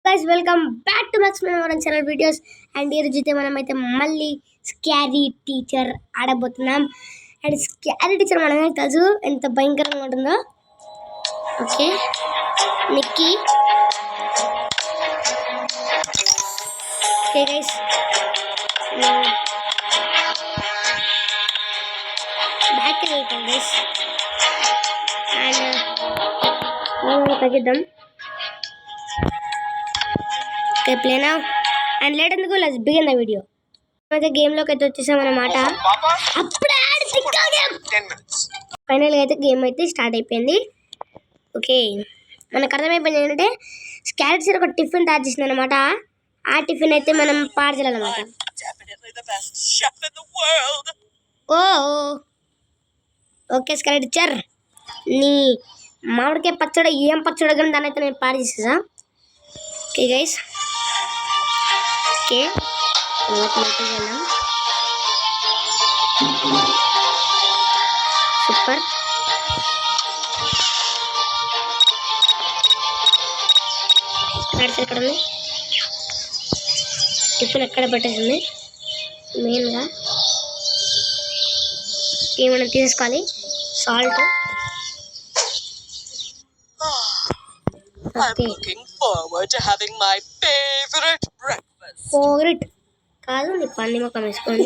guys, welcome back to Max Memoran channel videos. And here jite manamaithe malli scary teacher ఆడబోతున్నాం. And scary teacher మనమే తెలుసు ఎంత భయంకరంగా ఉంటుందో. Okay Nikki. Okay guys, back వెళ్తాం guys. And తగ్గిద్దాం. Okay, play now and let us go. Let's begin the video. అయితే game లోకి అయితే వచ్చేసామన్నమాట. అప్పుడే ఫైనల్గా అయితే గేమ్ అయితే స్టార్ట్ అయిపోయింది. ఓకే, మనకు అర్థమైపోయింది ఏంటంటే స్కారెట్స్ ఒక టిఫిన్ తయారు చేసింది అనమాట. ఆ టిఫిన్ అయితే మనం పార్చాలన్నమాట. ఓ ఓకే స్కారెట్ టీచర్, నీ మామిడికాయ పచ్చడి ఏం పచ్చడి కానీ దాన్ని అయితే నేను పాడు చేసేసా. Okay guys, okay super. ఎక్కడ ఉంది టిఫిన్? ఎక్కడ పెట్టేసింది? మెయిన్గా ఏమైనా తీసుకోవాలి. సాల్ట్. ఫేవరెట్ కాదు, నీ పన్ని మొక్క వేసుకోండి.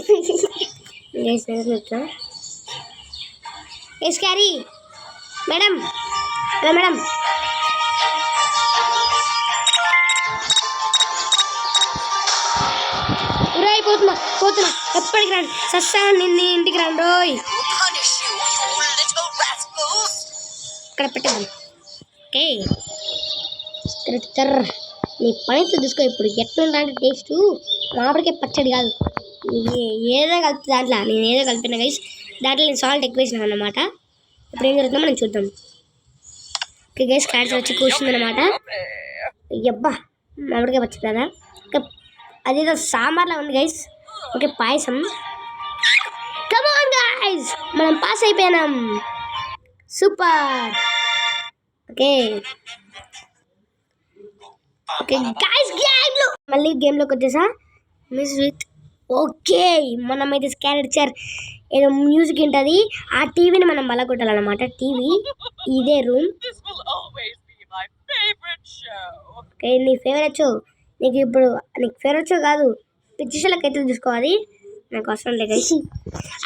Yes carry madam, hello madam. పోతున్నా పోతున్నా, ఎప్పటికి రండి సస్సా నిన్న ఇంటికి రండి రోయ్. ఇక్కడ పెట్టేద్దాం. ఓకే నీ పనితో తీసుకో. ఇప్పుడు ఎట్లుందా అంటే టేస్ట్ మామిడికాయ పచ్చడి కాదు, ఏదో కలిపి దాంట్లో నేను ఏదో కలిపిన గైస్. దాంట్లో నేను సాల్ట్ ఎక్కువ వేసినాను అన్నమాట. ఇప్పుడు ఏం జరుగుతుందో మనం చూద్దాం. ఓకే గైస్, క్యారెట్స్ వచ్చి కూర్చుంది అనమాట. అబ్బా మామిడికాయ పచ్చడి కదా. ఇంకా అదేదో సాంబార్లా ఉంది guys. Okay payasam. Come on guys, మనం పాస్ అయిపోయినాం. సూపర్. ఓకే గైస్, మళ్ళీ గేమ్లోకి వచ్చేసా. Miss with. ఓకే, మనమైతే స్కారెట్ టీచర్ ఏదో మ్యూజిక్ ఉంటుంది, ఆ టీవీని మనం బలగొట్టాలన్నమాట. టీవీ ఇదే రూమ్. ఓకే, నీ ఫేవరెట్ షో నీకు ఇప్పుడు, నీకు ఫేవరెట్ షో కాదు పిచ్చి షోలకి అయితే తీసుకోవాలి. నాకు అవసరం లేదు గైస్.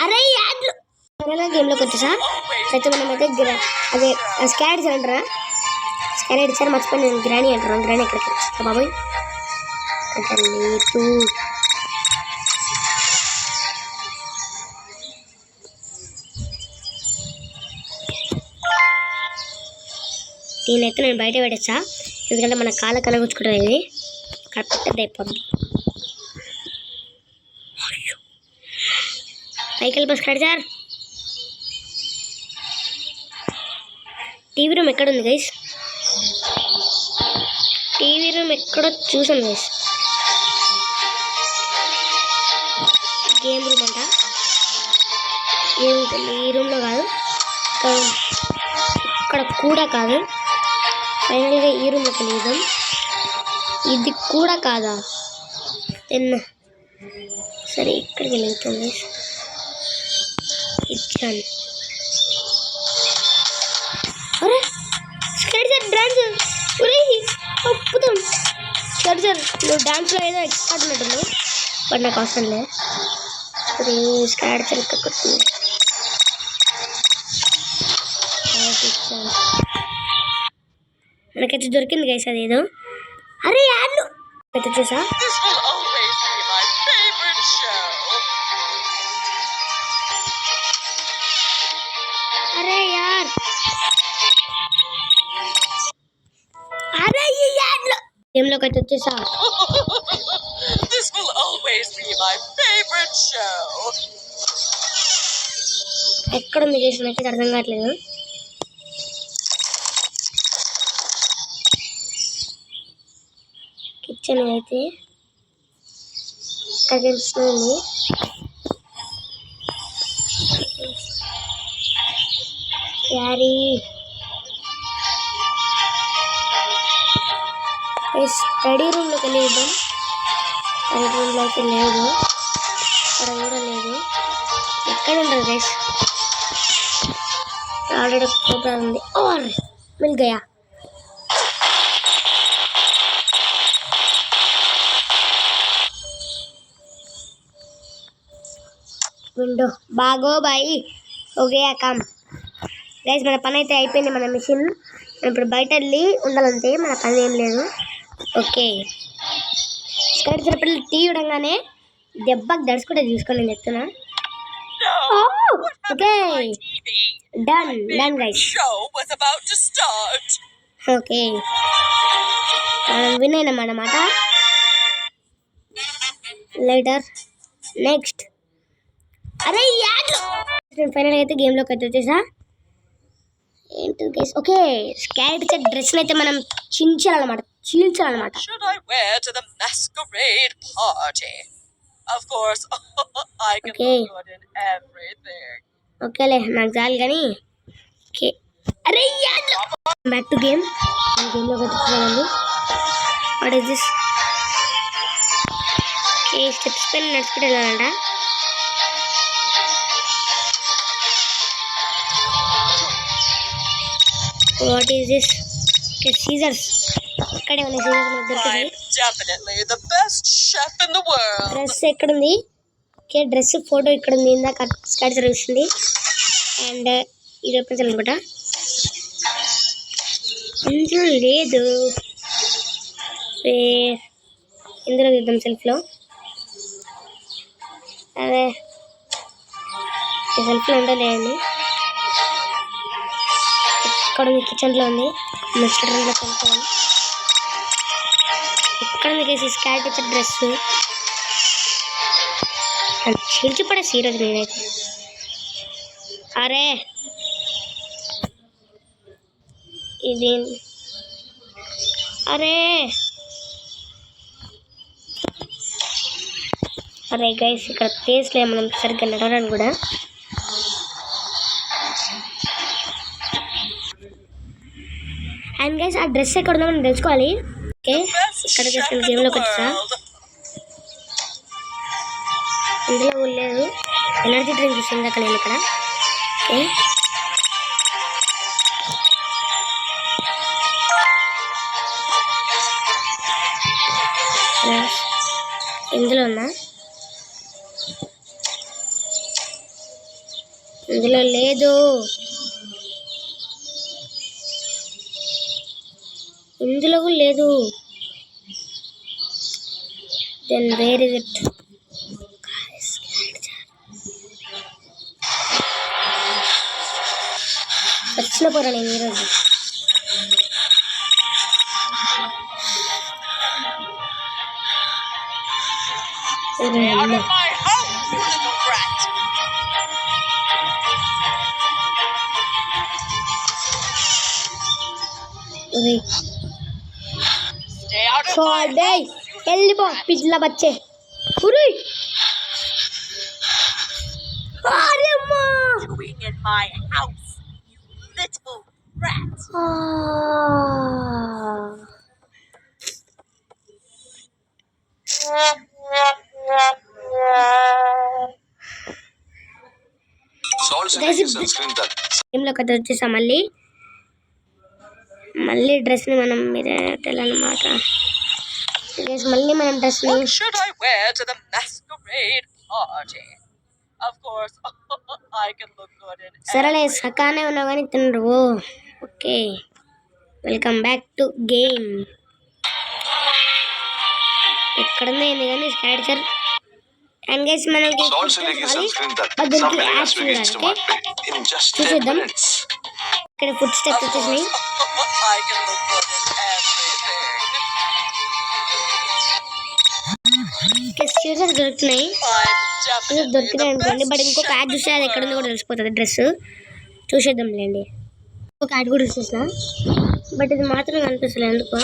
అరే యాడ్లు గేమ్లోకి వచ్చేసా. అయితే మనమైతే అదే స్కారెట్ టీచర్ అంటారా, స్కారెట్ టీచర్ మర్చిపోయి నేను గ్రానీ అంటారా. గ్రానీ ఎక్కడికి వచ్చేస్తా బాబాయ్ లేదు. దీనైతే నేను బయట పెట్టేస్తా, ఎందుకంటే మన కాళ్ళ కనగుచ్చుకుంటుంది. ఇది కరెక్ట్ అయిపోద్ది. సైకిల్ బస్ కాదు సార్. టీవీ రూమ్ ఎక్కడ ఉంది గైస్? టీవీ రూమ్ ఎక్కడో చూసాను గైస్. గేమ్ రూమ్ అంట. ఏముంటుంది ఈ రూమ్లో కాదు, ఇక్కడ కూడా కాదు. ఫైనల్గా ఈ రూమ్లోకి వెళ్దాం. ఇది కూడా కాదా? సరే ఇక్కడికి వెళ్తుంది. ఇచ్చాను. అరే స్కెడ్జర్ డాన్స్ ఒప్పుతాం. స్కెడ్జర్ నువ్వు డాన్స్లో ఏదో ఎక్స్పర్ట్ ఉన్నట్టు, బట్ నాకు అవసరం లేదు. అరే స్కెడ్జర్ ఇక్కడ కొడుతుంది. మనకైతే దొరికింది గైస్ అదేదో. అరే యాడ్లు అయితే చూసా. అరే యార్, అరే ఈ యాడ్లు గేమ్లోకి అయితే వచ్చేసా. ఎక్కడ ఉంది చేసి నాకైతే అర్థం కావట్లేదు. కిచెన్ అయితే ఇక్కడ తెలుస్తుంది. క్యారీ స్టడీ రూమ్లోకి వెళ్ళేద్దాం. స్టడీ రూమ్లో అయితే లేదు, ఇక్కడ కూడా లేదు. ఎక్కడ ఉంటుంది గైస్? ఆల్రెడీ ఫోటో ఉంది. और मिल गया. విండో బాగో బాయి हो गया काम. గైస్ మన పని అయితే అయిపోయింది. మన మిషన్ ఇప్పుడు బయట వెళ్ళి ఉండాలంటే మన పని ఏం లేదు. ఓకే, స్కైడ్ పిల్లలు టీ ఇవ్వడంగానే దెబ్బకి దడుచుకుంటే చూసుకొని నేను చెప్తున్నా. Okay, done guys. ఓకే, మనం విన్ అయినాం అన్నమాట. Later next. అరే నేను ఫైనల్ అయితే గేమ్లోకి అయితే వచ్చేసా. ఏంటి గైస్? ఓకే, క్యారెక్టర్ డ్రెస్ అయితే మనం చీల్చాలన్నమాట. Should I wear to the masquerade party? Of course, I can look good in everything. ఓకేలే, నాకు చాలు కానీ. ఓకే, అరే బ్యాక్ టు గేమ్. గేమ్లోకి వచ్చేసానండి. What is this? Okay, steps పైన నడుచుకుంటూ వెళ్ళాలంట. What is this? Okay, scissors. ఇక్కడే ఉన్నాయి scissors. I'm definitely the best chef in the world. Dress ఎక్కడుంది? ఓకే, డ్రెస్ ఫోటో ఇక్కడ ఉంది. ఇందాక స్కైడ్ చూస్తుంది. అండ్ ఇది ఓపెన్ అనుకుంటా. ఇందులో లేదు. ఇందులో చూద్దాం సెల్ఫ్లో. అదే సెల్ఫ్లో ఉండలేదండి. ఇక్కడ ఉంది, కిచెన్లో ఉంది. నెక్స్ట్ రూమ్లో కొనుక్కోవాలి. ఇక్కడ ఉంది కేసి స్కైడ్ వచ్చే డ్రెస్. అది చీల్చి పడేసి ఈరోజు నేనైతే. అరే ఇది అరే అరే గైస్, ఇక్కడ ప్లేస్ లేదు మనం సరిగ్గా నడవడానికి కూడా. అండ్ గైస్, ఆ డ్రెస్ ఎక్కడ ఉందో మనం తెలుసుకోవాలి. ఓకే, ఇక్కడ గేమ్లోకి వచ్చా. ఇందులో లేదు. ఎనర్జీ డ్రింక్ ఇస్తుంది అక్కడ నేను ఇక్కడ. ఓకే, ఇందులో ఉందా? ఇందులో లేదు. ఇందులో కూడా లేదు. Then where is it? వచ్చిన పోరా నేను ఈరోజు. Stay out of my house, little rat. Stay out of my house. వెళ్ళిపో పిల్ల బచ్చే. Doing in my house, you little rat. గేమ్లో కథ వచ్చేసా. మళ్ళీ డ్రెస్ని మనం మీద వెళ్ళాలన్నమాట. మళ్ళీ మనం డ్రెస్ని What should I wear to the masquerade party? Of course, I can look good in సరేలే, everything. సకానే ఉన్నావు కానీ తినరు. Okay, welcome back to game. ఎక్కడుంది ఏంది కానీ స్క్రాచర్. అండ్ గైస్ మనకి చూసేద్దాం. ఇక్కడ ఫుడ్ స్టెప్స్ వచ్చేసినాయి. I can look good in everything. Scissors దొరుకుతున్నాయి. దొరికినాయి అనుకోండి. బట్ ఇంకొక యాడ్ చూస్తే అది ఎక్కడ ఉందో కూడా తెలిసిపోతుంది. డ్రెస్ చూసేద్దాంలేండి. ఒక యాడ్ కూడా చూసేసిన, బట్ ఇది మాత్రం కనిపిస్తలేదు ఎందుకో.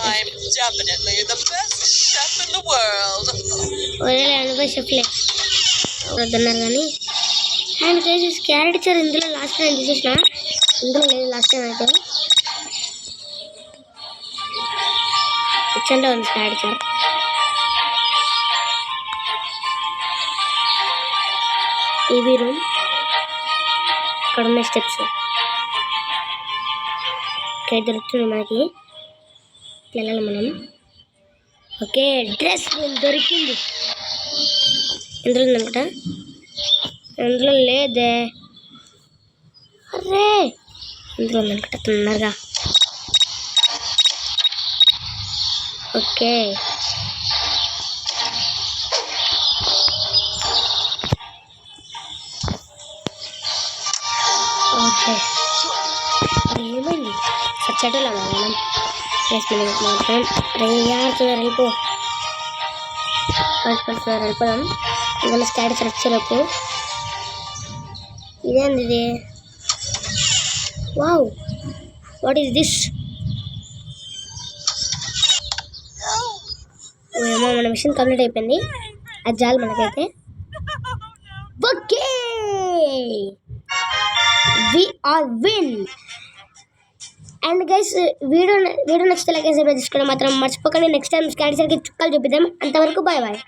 I'm definitely the best chef in the world. ఒరేలే అనుకో షెఫ్లే వద్దన్నారు కానీ. అండ్ కేజీస్ క్యారెట్ చారు ఇందులో లాస్ట్ టైం చూసేసిన. ఇందులో లేదు లాస్ట్ టైం అయితే. కిచెన్లో ఉంది స్కాడ్చర్. టీవీ రూమ్, ఇక్కడ ఉన్న స్టెప్స్. ఓకే దొరుకుతుంది మనకి, వెళ్ళాలి మనం. ఓకే డ్రెస్ రూమ్ దొరికింది. ఎందులో ఉందనుకుంటా, అందులో లేదే. అరే ఇందులో ఉందనుకుంటా తొందరగా. ఓకే ఓకే ఏమైంది సచ్చటలా మనం మాత్రం యాడుతున్నారు వెళ్ళిపో. వెళ్ళిపోదాం. ఇంకా స్టాటస్ వచ్చేలోపు ఇదేంది ఇది? Wow what is this? ఏమో మన మిషన్ కంప్లీట్ అయిపోయింది, అది చాలు మనకైతే. Okay we are win. And guys video నచ్చితే లైక్ చేసి సబ్స్క్రైబ్ చేసుకోవడం మాత్రం మర్చిపోకండి. నెక్స్ట్ టైం స్కాడ్చర్కి చుక్కలు చూపిద్దాం. అంతవరకు బాయ్ బాయ్.